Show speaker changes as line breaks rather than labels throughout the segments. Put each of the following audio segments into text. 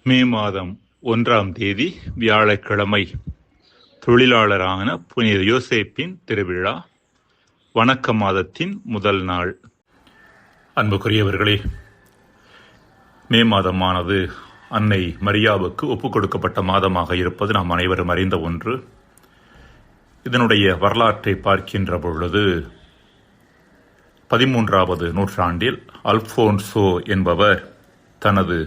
மே மாதம் 1ஆம் தேதி வியாழக்கிழமை, தொழிலாளரான புனித யோசேப்பின் திருவிழா, வணக்க மாதத்தின் முதல் நாள். அன்புக்குரியவர்களே, மே மாதமானது அன்னை மரியாவுக்கு ஒப்புக் கொடுக்கப்பட்ட மாதமாக இருப்பது நாம் அனைவரும் அறிந்த ஒன்று. இதனுடைய வரலாற்றை பார்க்கின்ற பொழுது 13வது நூற்றாண்டில் அல்போன்சோ என்பவர் தனது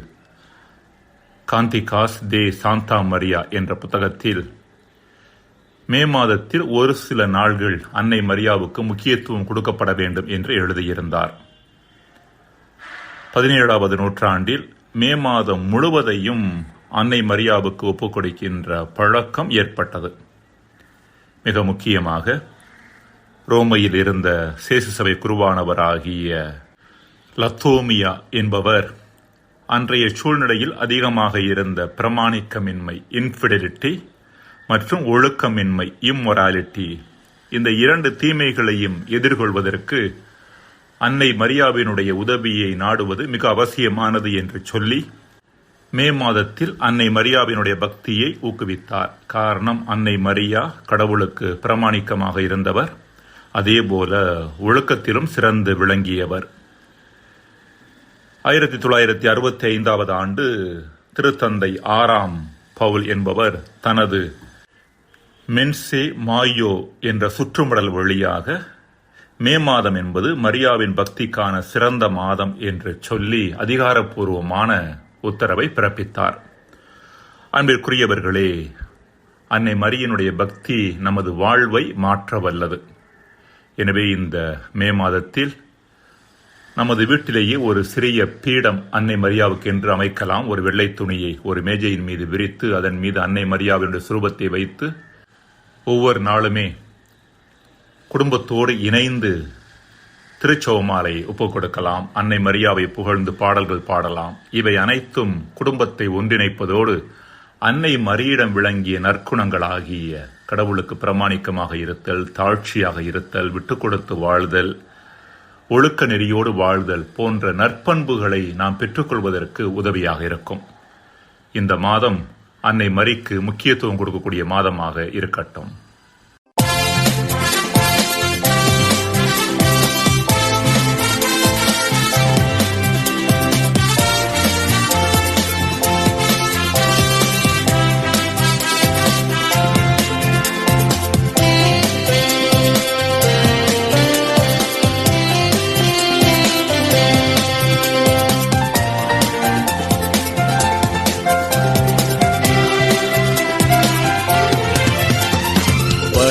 காந்திகாஸ் தே சாந்தா மரியா என்ற புத்தகத்தில் மே மாதத்தில் ஒரு சில நாள்கள் அன்னை மரியாவுக்கு முக்கியத்துவம் கொடுக்கப்பட வேண்டும் என்று எழுதியிருந்தார். 17வது நூற்றாண்டில் மே மாதம் முழுவதையும் அன்னை மரியாவுக்கு ஒப்புக் கொடுக்கின்ற பழக்கம் ஏற்பட்டது. மிக முக்கியமாக ரோமையில் இருந்த சேசு சபை குருவானவராகிய லத்தோமியா என்பவர் அன்றைய சூழ்நிலையில் அதிகமாக இருந்த பிரமாணிக்கமின்மை, இன்ஃபிடெலிட்டி, மற்றும் ஒழுக்கமின்மை, இம்மொராலிட்டி, இந்த இரண்டு தீமைகளையும் எதிர்கொள்வதற்கு அன்னை மரியாவினுடைய உதவியை நாடுவது மிக அவசியமானது என்று சொல்லி மே மாதத்தில் அன்னை மரியாவினுடைய பக்தியை ஊக்குவித்தார். காரணம், அன்னை மரியா கடவுளுக்கு பிரமாணிக்கமாக இருந்தவர், அதேபோல ஒழுக்கத்திலும் சிறந்து விளங்கியவர். 1965வது ஆண்டு திருத்தந்தை 6ஆம் பவுல் என்பவர் தனது மென்சே மாயோ என்ற சுற்றுமுடல் வழியாக மே மாதம் என்பது மரியாவின் பக்திக்கான சிறந்த மாதம் என்று சொல்லி அதிகாரப்பூர்வமான உத்தரவை பிறப்பித்தார். அன்பிற்குரியவர்களே, அன்னை மரியினுடைய பக்தி நமது வாழ்வை மாற்ற வல்லது. எனவே இந்த மே மாதத்தில் நமது வீட்டிலேயே ஒரு சிறிய பீடம் அன்னை மரியாவுக்கு என்று அமைக்கலாம். ஒரு வெள்ளை துணியை ஒரு மேஜையின் மீது விரித்து அதன் மீது அன்னை மரியாவினுடைய சுரூபத்தை வைத்து ஒவ்வொரு நாளுமே குடும்பத்தோடு இணைந்து திருச்செவமாலை ஒப்புக் கொடுக்கலாம். அன்னை மரியாவை புகழ்ந்து பாடல்கள் பாடலாம். இவை அனைத்தும் குடும்பத்தை ஒன்றிணைப்பதோடு அன்னை மரியிடம் விளங்கிய நற்குணங்களாகிய கடவுளுக்கு பிரமாணிக்கமாக இருத்தல், தாழ்ச்சியாக இருத்தல், விட்டு கொடுத்து வாழ்தல், ஒழுக்க நெறியோடு வாழ்தல் போன்ற நற்பண்புகளை நாம் பெற்றுக்கொள்வதற்கு உதவியாக இருக்கும். இந்த மாதம் அன்னை மரிக்கு முக்கியத்துவம் கொடுக்கக்கூடிய மாதமாக இருக்கட்டும்.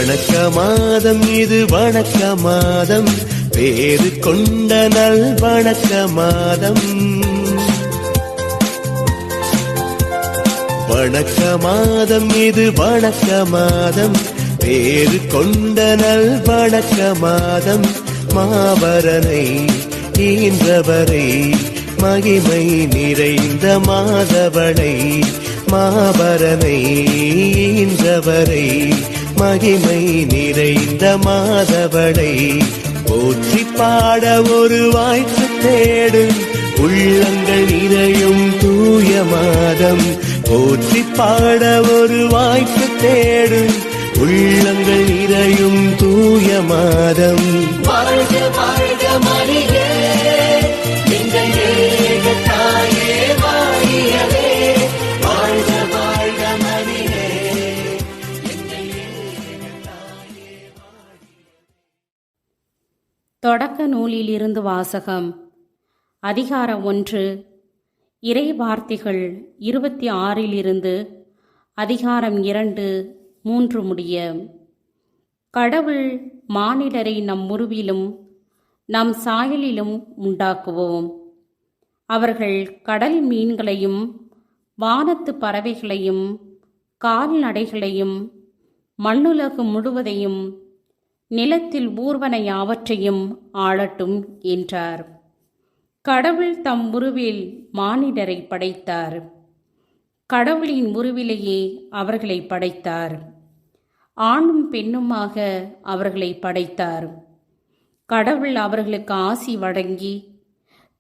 வணக்க மாதம் இது, வணக்க மாதம், பேரு கொண்ட நல் வணக்க மாதம். வணக்க மாதம் இது, வணக்க மாதம், பேரு கொண்ட நல் வணக்க மாதம். மாபரனை ஈன்றவரை, மகிமை நிறைந்த மாதவனை, மாபரனை ஈன்றவரை, மகிமை நிறைந்த மாதவனை போற்றி பாட ஒரு வாய்ப்பு தேடு. உள்ளங்கள் நிறையும் தூய மாதம், போற்றி பாட ஒரு வாய்ப்பு தேடு. உள்ளங்கள் நிறையும் தூய மாதம். வாழ்க வாழ்க மரியே, எங்கள் ஏக தாயே வாழியவே. வாழ்க வாழ்க மரியே.
தொடக்க நூலிலிருந்து வாசகம். அதிகாரம் 1. இறை வார்த்தைகள் 26 அதிகாரம் 2, 3 முடிய. கடவுள் மானிடரை நம் உருவிலும் நம் சாயலிலும் உண்டாக்குவோம். அவர்கள் கடல் மீன்களையும் வானத்து பறவைகளையும் கால்நடைகளையும் மண்ணுலகு முழுவதையும் நிலத்தில் ஊர்வன யாவற்றையும் ஆளட்டும் என்றார். கடவுள் தம் உருவில் மானிடரை படைத்தார். கடவுளின் உருவிலேயே அவர்களை படைத்தார். ஆணும் பெண்ணுமாக அவர்களை படைத்தார். கடவுள் அவர்களுக்கு ஆசி வழங்கி,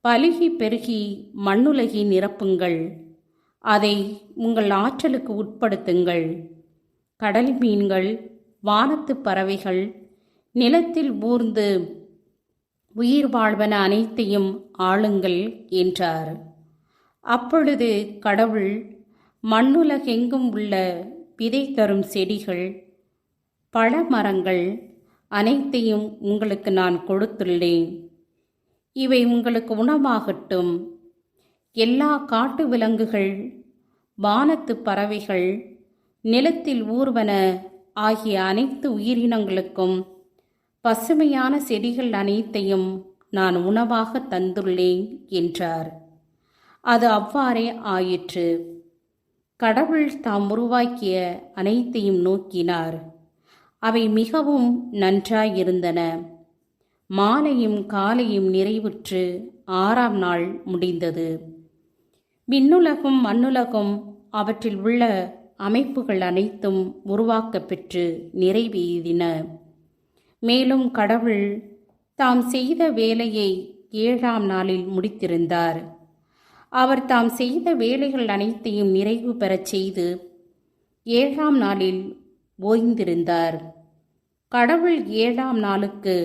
பலுகி பெருகி மண்ணுலகி நிரப்புங்கள், அதை உங்கள் ஆற்றலுக்கு உட்படுத்துங்கள். கடல் மீன்கள், வானத்து பறவைகள், நிலத்தில் ஊர்ந்து உயிர் வாழ்வன அனைத்தையும் ஆளுங்கள் என்றார். அப்பொழுது கடவுள், மண்ணுலகெங்கும் உள்ள விதை தரும் செடிகள், பழமரங்கள் அனைத்தையும் உங்களுக்கு நான் கொடுத்துள்ளேன். இவை உங்களுக்கு உணவாகட்டும். எல்லா காட்டு விலங்குகள், வானத்து பறவைகள், நிலத்தில் ஊர்வன ஆகிய அனைத்து உயிரினங்களுக்கும் பசுமையான செடிகள் அனைத்தையும் நான் உணவாக தந்துள்ளேன் என்றார். அது அவ்வாறே ஆயிற்று. கடவுள் தாம் உருவாக்கிய அனைத்தையும் நோக்கினார். அவை மிகவும் நன்றாயிருந்தன. மாலையும் காலையும் நிறைவுற்று 6ஆம் நாள் முடிந்தது. விண்ணுலகும் மண்ணுலகும் அவற்றில் உள்ள அமைப்புகள் அனைத்தும் உருவாக்கப் பெற்று நிறைவேறின. மேலும் கடவுள் தாம் செய்த வேலையை 7ஆம் நாளில் முடித்திருந்தார். அவர் தாம் செய்த வேலைகள் அனைத்தையும் நிறைவு பெறச் செய்து 7ஆம் நாளில் ஓய்ந்திருந்தார். கடவுள் 7ஆம் நாளுக்கு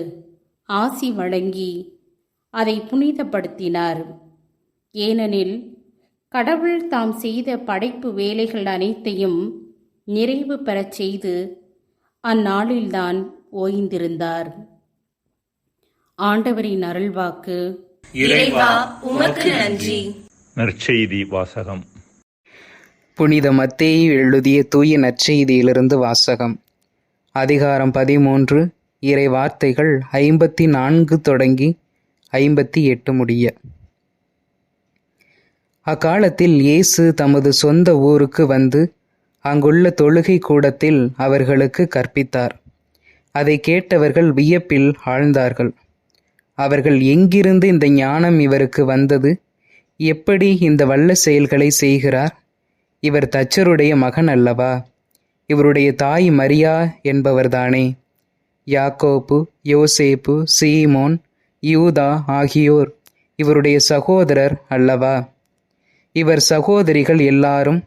ஆசி வழங்கி அதை புனிதப்படுத்தினார். ஏனெனில் கடவுள் தாம் செய்த படைப்பு வேலைகள் அனைத்தையும் நிறைவு பெறச் செய்து அந்நாளில்தான் ஓய்ந்திருந்தார். ஆண்டவரின் அருள்வாக்கு.
இறைவா, உமக்கு நன்றி.
நற்செய்தி வாசகம்.
புனித மத்தேயு எழுதிய தூய நற்செய்தியிலிருந்து வாசகம். அதிகாரம் 13, இறை வார்த்தைகள் 54 தொடங்கி 58 முடிய. அக்காலத்தில் இயேசு தமது சொந்த ஊருக்கு வந்து அங்குள்ள தொழுகை கூடத்தில் அவர்களுக்கு கற்பித்தார். அதை கேட்டவர்கள் வியப்பில் ஆழ்ந்தார்கள். அவர்கள், எங்கிருந்து இந்த ஞானம் இவருக்கு வந்தது? எப்படி இந்த வல்ல செயல்களை செய்கிறார்? இவர் தச்சருடைய மகன் அல்லவா? இவருடைய தாய் மரியா என்பவர்தானே? யாக்கோப்பு, யோசேப்பு, சீமோன், யூதா ஆகியோர் இவருடைய சகோதரர் அல்லவா? இவர் சகோதரிகள் எல்லாரும்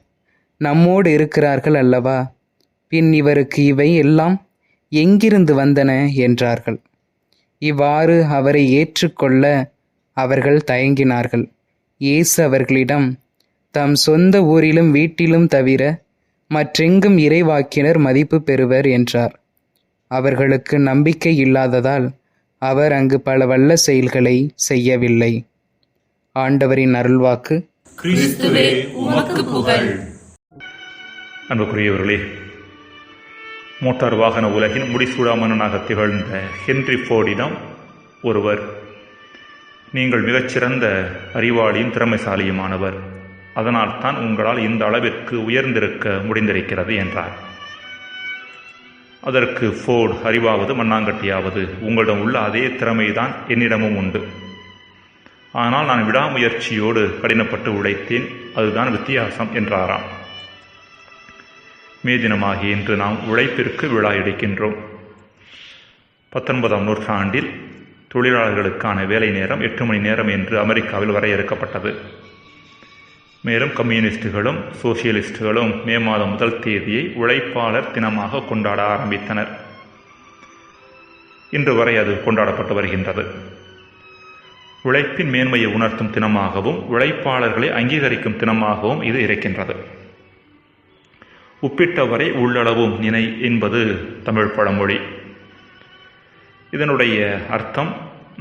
நம்மோடு இருக்கிறார்கள் அல்லவா? பின் இவருக்கு இவை எல்லாம் எங்கிருந்து வந்தன என்றார்கள். இவ்வாறு அவரை ஏற்றுக்கொள்ள அவர்கள் தயங்கினார்கள். இயேசு அவர்களிடம், தம் சொந்த ஊரிலும் வீட்டிலும் தவிர மற்றெங்கும் இறைவாக்கினர் மதிப்பு பெறுவர் என்றார். அவர்களுக்கு நம்பிக்கை இல்லாததால் அவர் அங்கு பல வல்ல செயல்களை செய்யவில்லை. ஆண்டவரின் அருள்வாக்கு.
கிறிஸ்துவே, உமக்கு புகழ்.
அன்புக்குரியவர்களே, மோட்டார் வாகன உலகின் முடிசூடா மன்னனாக திகழ்ந்த ஹென்றி ஃபோர்டிடம் ஒருவர், நீங்கள் மிகச்சிறந்த அறிவாளியும் திறமைசாலியுமானவர், அதனால் தான் உங்களால் இந்த அளவிற்கு உயர்ந்திருக்க முடிந்திருக்கிறது என்றார். அதற்கு ஃபோர்டு, அறிவாவது மண்ணாங்கட்டியாவது, உங்களிடம் உள்ள அதே திறமைதான் என்னிடமும் உண்டு. ஆனால் நான் விடாமுயற்சியோடு கடினப்பட்டு உழைத்தேன், அதுதான் வித்தியாசம் என்றாராம். மே தினமாகி இன்று நாம் உழைப்பிற்கு விழா எடுக்கின்றோம். 19ஆம் நூற்றாண்டில் தொழிலாளர்களுக்கான வேலை நேரம் 8 மணி நேரம் என்று அமெரிக்காவில் வரையறுக்கப்பட்டது. மேலும் கம்யூனிஸ்டுகளும் சோசியலிஸ்டுகளும் மே மாதம் 1 தேதியை உழைப்பாளர் தினமாக கொண்டாட ஆரம்பித்தனர். இன்று வரை அது கொண்டாடப்பட்டு வருகின்றது. உழைப்பின் மேன்மையை உணர்த்தும் தினமாகவும் உழைப்பாளர்களை அங்கீகரிக்கும் தினமாகவும் இது இருக்கின்றது. உப்பிட்டவரை உள்ளளவும் நினை என்பது தமிழ் பழமொழி. இதனுடைய அர்த்தம்,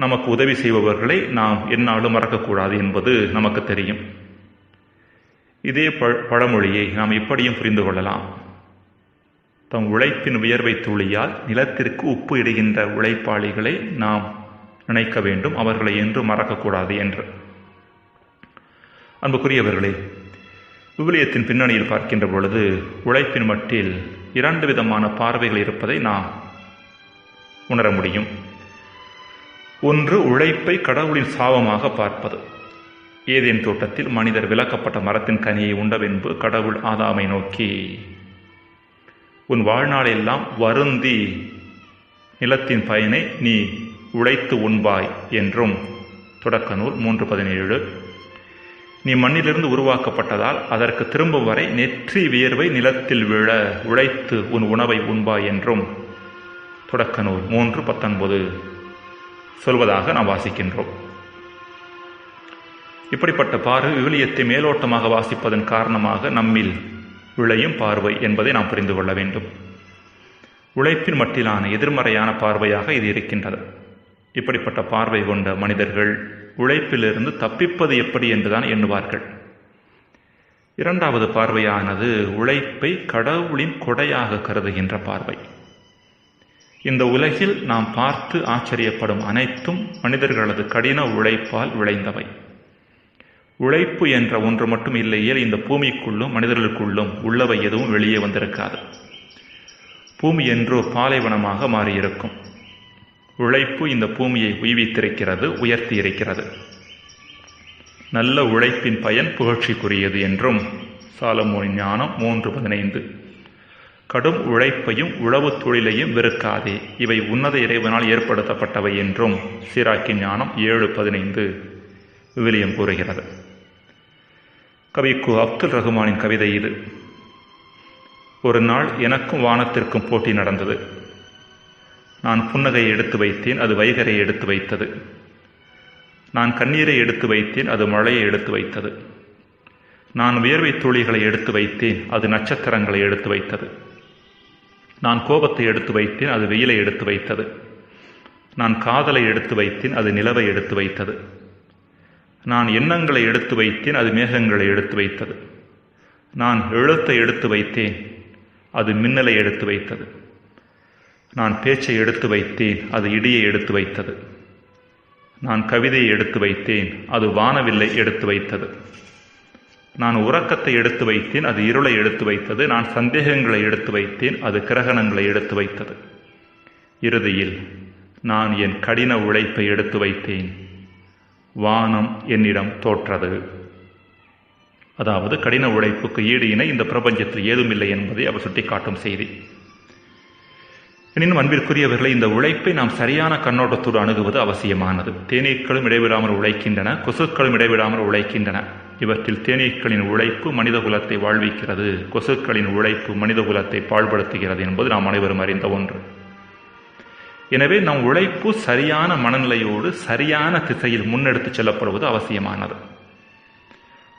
நமக்கு உதவி செய்பவர்களை நாம் எந்நாளும் மறக்கக்கூடாது என்பது நமக்கு தெரியும். இதே பழமொழியை நாம் இப்படியும் புரிந்து கொள்ளலாம். தம் உழைப்பின் வியர்வை துளியால் நிலத்திற்கு உப்பு இடுகின்ற உழைப்பாளிகளை நாம் நினைக்க வேண்டும், அவர்களை என்றும் மறக்கக்கூடாது என்று. அன்புக்குரியவர்களே, விவிலியத்தின் பின்னணியில் பார்க்கின்ற பொழுது உழைப்பின் மட்டில் 2 விதமான பார்வைகள் இருப்பதை நாம் உணர முடியும். ஒன்று, உழைப்பை கடவுளின் சாபமாக பார்ப்பது. ஏதேன் தோட்டத்தில் மனிதர் விலக்கப்பட்ட மரத்தின் கனியை உண்ட பின்பு கடவுள் ஆதாமை நோக்கி, உன் வாழ்நாளெல்லாம் வருந்தி நிலத்தின் பயனை நீ உழைத்து உண்பாய் என்றும், தொடக்க நூல் 3:17. நீ மண்ணிலிருந்து உருவாக்கப்பட்டதால் அதற்கு திரும்பும் வரை நெற்றி வியர்வை நிலத்தில் விழ உழைத்து உன் உணவை உண்பாய் என்றும் தொடக்க நூல் 3:19 சொல்வதாக நாம் வாசிக்கின்றோம். இப்படிப்பட்ட பார்வை விவிலியத்தை மேலோட்டமாக வாசிப்பதன் காரணமாக நம்மில் விளையும் பார்வை என்பதை நாம் புரிந்து கொள்ள வேண்டும். உழைப்பின் மட்டிலான எதிர்மறையான பார்வையாக இது இருக்கின்றது. இப்படிப்பட்ட பார்வை கொண்ட மனிதர்கள் உழைப்பிலிருந்து தப்பிப்பது எப்படி என்றுதான் எண்ணுவார்கள். இரண்டாவது பார்வையானது உழைப்பை கடவுளின் கொடையாக கருதுகின்ற பார்வை. இந்த உலகில் நாம் பார்த்து ஆச்சரியப்படும் அனைத்தும் மனிதர்களது கடின உழைப்பால் விளைந்தவை. உழைப்பு என்ற ஒன்று மட்டும் இல்லையேல் இந்த பூமிக்குள்ளும் மனிதர்களுக்குள்ளும் உள்ளவை எதுவும் வெளியே வந்திருக்காது. பூமி என்றோ பாலைவனமாக மாறியிருக்கும். உழைப்பு இந்த பூமியை உய்வித்திருக்கிறது, உயர்த்தி இருக்கிறது. நல்ல உழைப்பின் பயன் புகழ்ச்சிக்குரியது என்றும் சாலமோனின் ஞானம் 3:15. கடும் உழைப்பையும் உழவு தொழிலையும் வெறுக்காதே, இவை உன்னத இறைவனால் ஏற்படுத்தப்பட்டவை என்றும் சீராக்கின் ஞானம் 7:15 விவிலியம் கூறுகிறது. கவி கு. அப்துல் ரஹ்மானின் கவிதை இது. ஒரு நாள் எனக்கும் வானத்திற்கும் போட்டி நடந்தது. நான் புன்னகையை எடுத்து வைத்தேன், அது வைகரை எடுத்து வைத்தது. நான் கண்ணீரை எடுத்து வைத்தேன், அது மழையை எடுத்து வைத்தது. நான் வியர்வை துளிகளை எடுத்து வைத்தேன், அது நட்சத்திரங்களை எடுத்து வைத்தது. நான் கோபத்தை எடுத்து வைத்தேன், அது வெயிலை எடுத்து வைத்தது. நான் காதலை எடுத்து வைத்தேன், அது நிலவை எடுத்து வைத்தது. நான் எண்ணங்களை எடுத்து வைத்தேன், அது மேகங்களை எடுத்து வைத்தது. நான் எழுத்தை எடுத்து வைத்தேன், அது மின்னலை எடுத்து வைத்தது. நான் பேச்சை எடுத்து வைத்தேன், அது இடியை எடுத்து வைத்தது. நான் கவிதையை எடுத்து வைத்தேன், அது வானவில்லை எடுத்து வைத்தது. நான் உறக்கத்தை எடுத்து வைத்தேன், அது இருளை எடுத்து வைத்தது. நான் சந்தேகங்களை எடுத்து வைத்தேன், அது கிரகணங்களை எடுத்து வைத்தது. இறுதியில் நான் என் கடின உழைப்பை எடுத்து வைத்தேன், வானம் என்னிடம் தோற்றது. அதாவது கடின உழைப்புக்கு ஈடு இணை இந்த பிரபஞ்சத்தில் ஏதுமில்லை என்பதை அவர் சுட்டிக்காட்டும் செய்தி. எனினும் அன்பிற்குரியவர்களை, இந்த உழைப்பை நாம் சரியான கண்ணோட்டத்தோடு அணுகுவது அவசியமானது. தேனீக்களும் இடைவிடாமல் உழைக்கின்றன, கொசுக்களும் இடைவிடாமல் உழைக்கின்றன. இவற்றில் தேனீக்களின் உழைப்பு மனித குலத்தை வாழ்விக்கிறது, கொசுக்களின் உழைப்பு மனித குலத்தை பாழ்படுத்துகிறது என்பது நாம் அனைவரும் அறிந்த ஒன்று. எனவே நம் உழைப்பு சரியான மனநிலையோடு சரியான திசையில் முன்னெடுத்து செல்லப்படுவது அவசியமானது.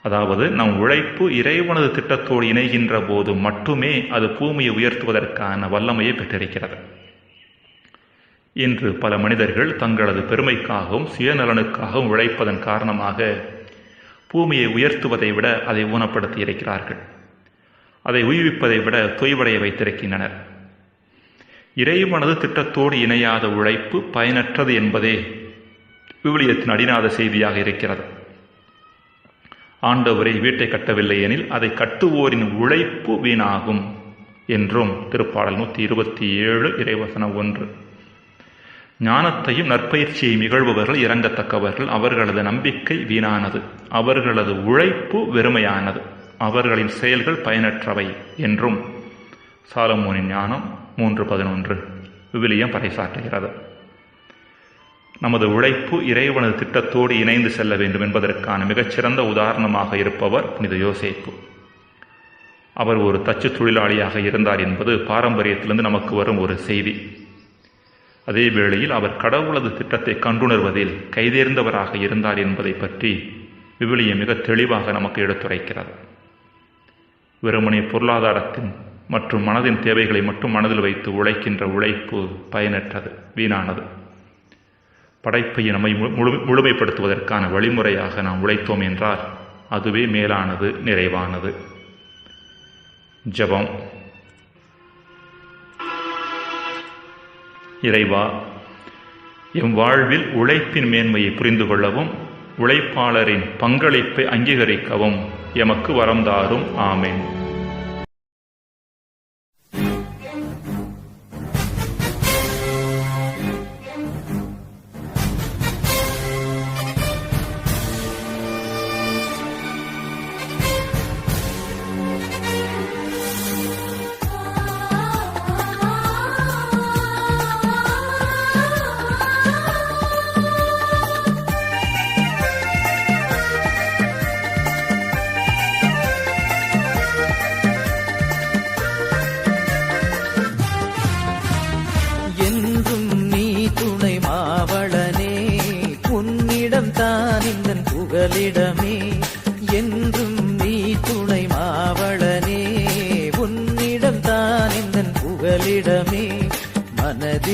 அதாவது நம் உழைப்பு இறைவனது திட்டத்தோடு இணைகின்ற போது மட்டுமே அது பூமியை உயர்த்துவதற்கான வல்லமையை பெற்றிருக்கிறது. இன்று பல மனிதர்கள் தங்களது பெருமைக்காகவும் சுயநலனுக்காகவும் உழைப்பதன் காரணமாக பூமியை உயர்த்துவதை விட அதை ஊனப்படுத்தி இருக்கிறார்கள். அதை உய்விப்பதை விட தொய்வடைய வைத்திருக்கின்றனர். இறைவனது திட்டத்தோடு இணையாத உழைப்பு பயனற்றது என்பதே விவிலியத்தின் அடிநாத செய்தியாக இருக்கிறது. ஆண்டவரை வீட்டை கட்டவில்லை எனில் அதை கட்டுவோரின் உழைப்பு வீணாகும் என்றும் திருப்பாடல் 127 இறைவசனம் 1. ஞானத்தையும் நற்பயிற்சியை நிகழ்பவர்கள் இறங்கத்தக்கவர்கள், அவர்களது நம்பிக்கை வீணானது, அவர்களது உழைப்பு வெறுமையானது, அவர்களின் செயல்கள் பயனற்றவை என்றும் சாலமோனின் ஞானம் 3:11 விவிலியம் பறைசாற்றுகிறது. நமது உழைப்பு இறைவனது திட்டத்தோடு இணைந்து செல்ல வேண்டும் என்பதற்கான மிகச்சிறந்த உதாரணமாக இருப்பவர் புனித யோசேப்பு. அவர் ஒரு தச்சு தொழிலாளியாக இருந்தார் என்பது பாரம்பரியத்திலிருந்து நமக்கு வரும் ஒரு செய்தி. அதே வேளையில் அவர் கடவுளது திட்டத்தை கண்டுணர்வதில் கைதேர்ந்தவராக இருந்தார் என்பதை பற்றி விவிலியம் மிக தெளிவாக நமக்கு எடுத்துரைக்கிறது. வெறுமனே பொருளாதாரத்தின் மற்றும் மனதின் தேவைகளை மட்டும் மனதில் வைத்து உழைக்கின்ற உழைப்பு பயனற்றது, வீணானது. படைப்பை நம்மை முழுமைப்படுத்துவதற்கான வழிமுறையாக நாம் உழைத்தோம் என்றால் அதுவே மேலானது, நிறைவானது. ஜெபம். இறைவா, எம் வாழ்வில் உழைப்பின் மேன்மையை புரிந்து கொள்ளவும் உழைப்பாளரின் பங்களிப்பை அங்கீகரிக்கவும் எமக்கு வரம் தாரும். ஆமென்.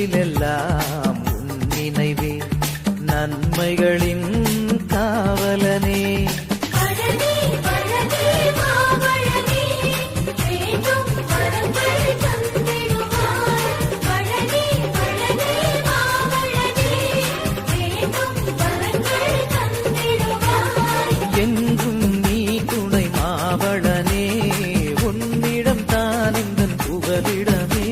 மனதிலெல்லாம் உன் நினைவே நன்மைகளின் காவலனே. என்றும் நீ துணை மாவளனே, உன்னிடம் தான் எந்தன் புகலிடமே.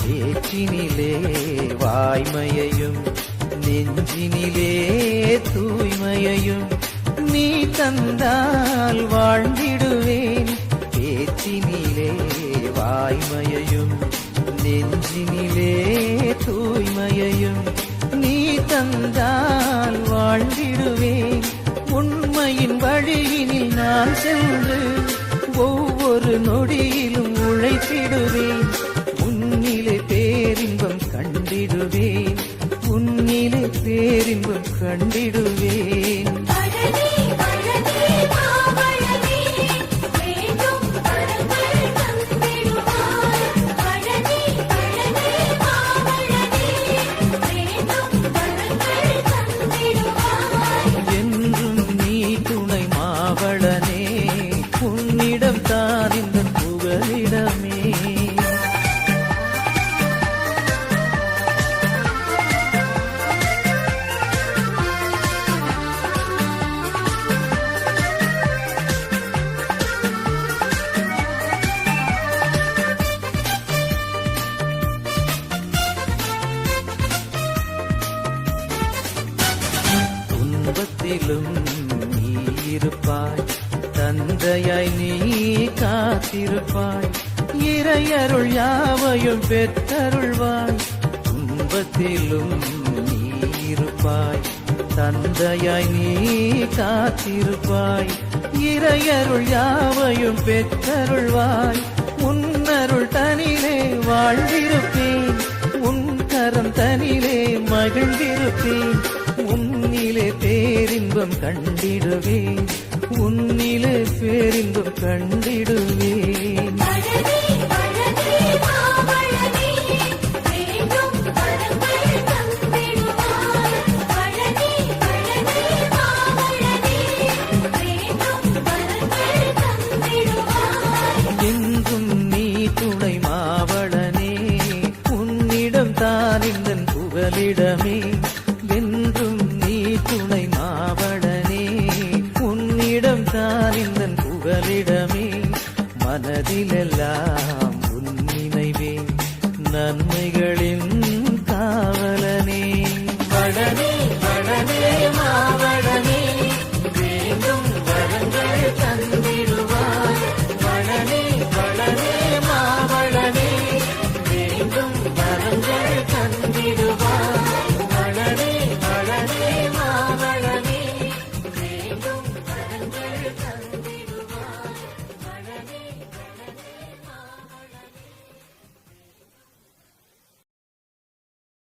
பேச்சினிலே வாய்மையையும் நெஞ்சினிலே தூய்மையையும் நீ தந்தால் வாழ்ந்திடுவேன். பேச்சினிலே வாய்மையையும் நெஞ்சினிலே தூய்மையையும் நீ தந்தால் வாழ்ந்திடுவேன். உண்மையின் வழியினில் நான் சென்று ஒவ்வொரு நொடியிலும் உழைத்திடுவேன். உன்னிலே பேரின்பம் கண்டிடுவேன், உன்னிலே பேரின்பம் கண்டிடுவேன். என்றும் நீ துணை மாவளனே, உன்னிடம் தான் இந்த புகலிடமே. துன்பத்திலும் நீ இருப்பாய், தந்தையாய் நீ காத்திருப்பாய். இறையருள் யாவையும் பெற்றருள்வாய். துன்பத்திலும் நீ இருப்பாய், தந்தையாய் நீ காத்திருப்பாய். இறையருள் யாவையும் பெற்றருள்வாய். உன்னருள் தனிலே வாழ்ந்திருப்பேன், உன் கரம் தனிலே மகிழ்ந்திருப்பேன். உன்னிலே பேரின்பம் கண்டிடுவேன், உன்னிலே பேரின்பம் கண்டிடுவேன். என்றும் நீ துணை மாவளனே, உன்னிடம் தான் எந்தன் புகலிடமே. என்றும் நீ துணை மாவளனே, உன்னிடம் தான் எந்தன் புகலிடமே. மனதிலெல்லாம்